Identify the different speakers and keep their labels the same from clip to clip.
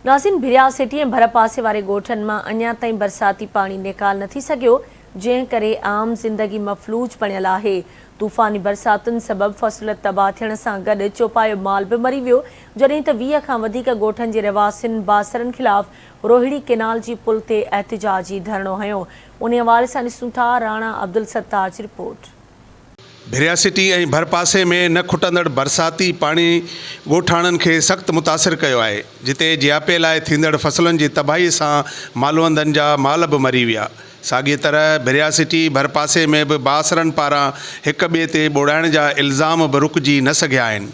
Speaker 1: नाज़रीन, भिरिया सिटी ऐं भर पासे वारे ॻोठनि मां अञा ताईं बरसाती पाणी निकाल नथी सघियो, जंहिं करे आम ज़िंदगी मफ़लूज बणियल आहे। तूफ़ानी बरसातुनि सबबि फ़सुल तबाह थियण सां गॾु चौपायो माल बि मरी वियो, जॾहिं त 20 खां वधीक ॻोठनि जे रहिवासियुनि बासरनि ख़िलाफ़ रोहिड़ी केनाल जी पुल ते एहतिजाजी धरणो हंयो। उन हवाले सां ॾिसूं था राणा अब्दुल सत्तार जी रिपोर्ट।
Speaker 2: भिरिया सिटी ऐं भर पासे में न खुटंदड़ बरसाती पाणी ॻोठाणनि खे सख़्तु मुतासिर कयो आहे, जिते जियापे लाइ थींदड़ फसलुनि जी तबाही सां मालवंदनि जा माल बि मरी विया। साॻी तरह भिरिया सिटी भर पासे में बि बासरनि पारां हिक ॿिए ते ॿोड़ाइण जा इल्ज़ाम बि रुकिजी न सघिया आहिनि।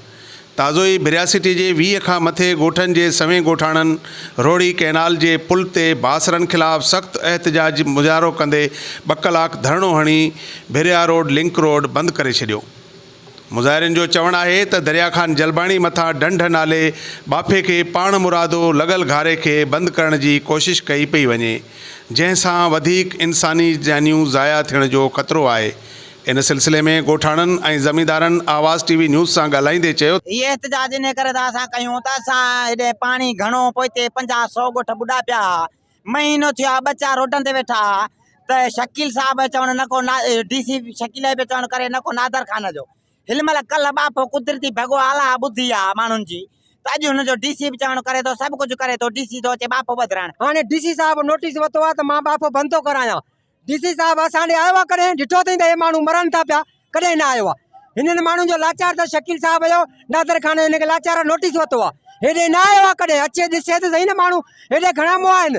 Speaker 2: ताज़ो ई भिरिया सिटी जे 20 खां मथे ॻोठनि जे सवें ॻोठाणनि रोहिड़ी कैनाल जे पुल ते बासरनि ख़िलाफ़ सख़्तु एहतिजाज मुज़ाहिरो कंदे 2 कलाक धरणो हणी भिरिया रोड लिंक रोड बंदि करे छॾियो। मुज़ाहिरनि जो चवणु आहे त दरिया ख़ान जलबाणी मथां ढंढ नाले बाफ़े खे पाण मुरादो लॻल घारे खे बंदि करण जी कोशिश कई पई वञे, जंहिंसां वधीक इंसानी जानियूं ज़ाया थियण जो ख़तरो आहे। इन सिलसिले में ॻोठाणनि ऐं ज़मींदारनि आवाज़ टीवी न्यूज़ सां ॻाल्हाईंदे चयो,
Speaker 3: ये एहतिजाज इन करे असां कयूं त असां हेॾे पाणी घणो पोइते 50-100 ॻोठ ॿुॾा पिया, महीनो थियो आहे, ॿच्चा रोडनि ते वेठा त शकील साहब चवण न को डीसी शकील बि चवण करे न को नादर खान जो हिनमहिल कल्ह बाफ़ो कुदरती भॻो आला ॿुधी आहे माण्हुनि जी, त अॼु हुनजो डीसी बि चवण करे थो, सभु कुझु करे थो, डीसी थो अचे बाफ़ो बदिराइण।
Speaker 4: हाणे डीसी साहब नोटिस वरितो आहे त मां बाफ़ो बंदि थो करायां। डीसी साहब असां ॾे आयो आहे, कॾहिं ॾिठो अथई त हे माण्हू मरनि था पिया, कॾहिं न आयो आहे। हिननि माण्हुनि जो लाचार त शकील साहब जो नादर खान हिनखे लाचार नोटिस वरितो आहे, हेॾे न आयो आहे, कॾहिं अचे ॾिसे त सही न माण्हू हेॾे घणा मुआ आहिनि।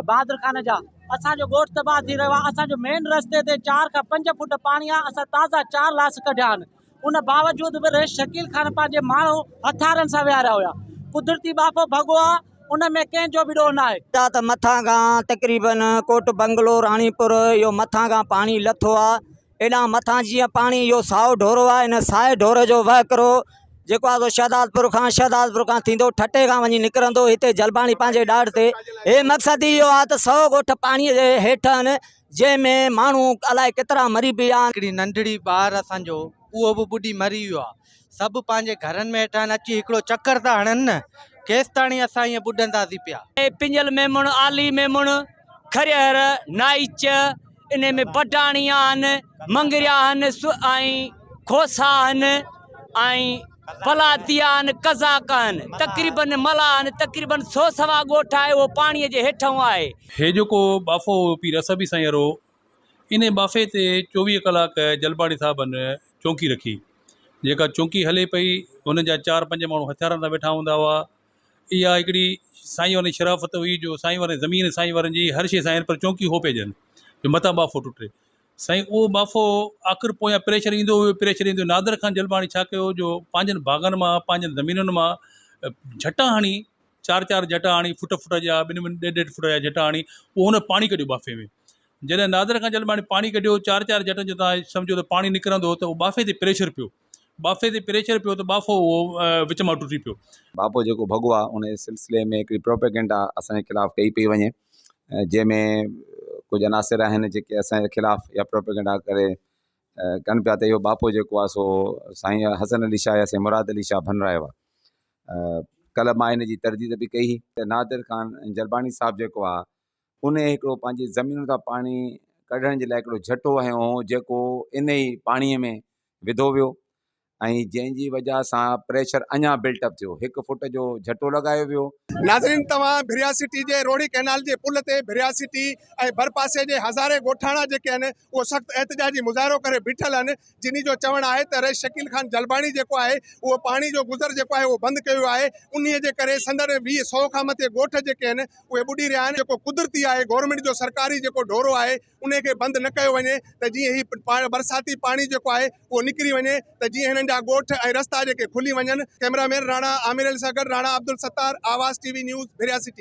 Speaker 5: बहादुर खान जा असांजो ॻोठ तबाह थी रहियो आहे। असांजो मेन रस्ते ते 4 खां 5 फुट पाणी आहे। असां ताज़ा 4 लाश कढिया आहिनि। उन बावजूद बि रेस शकील खान पंहिंजे माण्हू हथियारनि सां विहारिया हुया। कुदरती बाफ़ो भॻो आहे, उन में कंहिंजो बि ॾोह न आहे।
Speaker 3: त मथां खां तक़रीबन कोट बंगलो राणीपुर इहो मथां खां पाणी लथो आहे। एॾां मथां जीअं पाणी इहो साओ ढोरो आहे, इन साए ढोर जो वहकिरो जेको आहे शहदादपुर खां थींदो ठटे खां वञी निकिरंदो हिते जलबाणी पंहिंजे ॾाढ ते। हे मक़सदु इहो आहे त 100 ॻोठ पाणीअ जे हेठि आहिनि, जंहिंमें माण्हू अलाए केतिरा मरी बि विया।
Speaker 6: हिकिड़ी नंढड़ी ॿार असांजो उहो बि ॿुॾी मरी वियो आहे। सभु पंहिंजे घरनि में हेठि अची हिकिड़ो चकर था हणनि न, केसि ताणी असां ईअं ॿुॾंदासीं पिया।
Speaker 5: पिंजल मेमण, आली मेमण, खरियर, नाइच, इन में बटाणी आहिनि, मंगरिया आहिनि ऐं खोसा आहिनि ऐं पलातिया आहिनि, कज़ाक आहिनि, तक़रीबन मला आहिनि, तक़रीबन 100-125 ॻोठ आहे, उहो पाणीअ जे हेठां आहे।
Speaker 7: हे जेको बाफ़ो पी रसबी साईं वारो, इन बाफ़े ते 24 कलाक जलबाणी साहिबनि चौकी रखी। जेका चौकी हले पई, हुन जा 4-5 माण्हू हथियारनि सां वेठा हूंदा हुआ। इहा हिकिड़ी साईं वारी शराफ़त हुई, जो साईं वारे ज़मीन साईं वारनि जी हर शइ साईं, पर चौकी हो पेजनि जो मथां बाफ़ो टुटे। साईं उहो बाफ़ो आख़िर पोयां प्रेशर ईंदो हुयो, नादर खान जलबाणी छा कयो जो पंहिंजनि बाग़नि मां, पंहिंजनि ज़मीनुनि मां झटा हणी, 4-4 झटा हणी, फुट जा 2-2.5 फुट जा झटा हणी, उहो हुन पाणी कढियो बाफ़े में। जॾहिं नादर खान जलबाणी पाणी कढियो, 4-4 झटनि जो तव्हां सम्झो त पाणी निकिरंदो, त उहो बाफ़े ते प्रेशर पियो, त बाफ़ो उहो विच मां टुटी पियो।
Speaker 8: बाफ़ो जेको भॻो आहे, उन सिलसिले में हिकिड़ी प्रोपेगेंडा असांजे ख़िलाफ़ु कई पई वञे, जंहिंमें कुझु अनासिर आहिनि जेके असांजे ख़िलाफ़ु इहा प्रोपेगेंडा करे कनि पिया त इहो बाफ़ो जेको आहे सो साईं हसन अली शाह या साईं मुराद अली शाह भनरायो आहे। कल्ह मां इन जी तरदीद बि कई त नादिर खान जलबाणी साहिबु जेको आहे, उन हिकिड़ो पंहिंजी ज़मीन तां पाणी कढण जे लाइ हिकिड़ो झटो हयो, जेको इन ई पाणीअ में विधो वियो ऐं जंहिंजी वजह सां प्रेशर अञा बिल्टअप थियो, 1 फुट जो झटो लॻायो वियो।
Speaker 2: नाज़रीन, तव्हां भिरिया सिटी जे रोहिड़ी कैनाल जे पुल ते भिरिया सिटी ऐं भर पासे जे हज़ारे ॻोठाणा जेके आहिनि उहो सख़्तु एहतिजाजी मुज़ाहिरो करे बीठल आहिनि, जिनी जो चवणु आहे त रेस शकील खान जलबाणी जेको आहे उहो पाणी जो गुज़र जेको आहे उहो बंदि कयो आहे। उन्हीअ जे करे संदड़ 100 खां मथे ॻोठ जेके आहिनि उहे ॿुॾी रहिया आहिनि। जेको कुदरती आहे, गवर्नमेंट जो सरकारी जेको ढोरो आहे, उन खे बंदि न कयो वञे त जीअं ही बरसाती पाणी जेको आहे उहो निकिरी वञे, त जीअं हिननि जा ॻोठ ऐं रस्ता जेके खुली वञनि। कैमरामैन राणा आमिर सां गॾु राणा अब्दुल सत्तार, आवाज़ टीवी न्यूज़, भिरिया सिटी।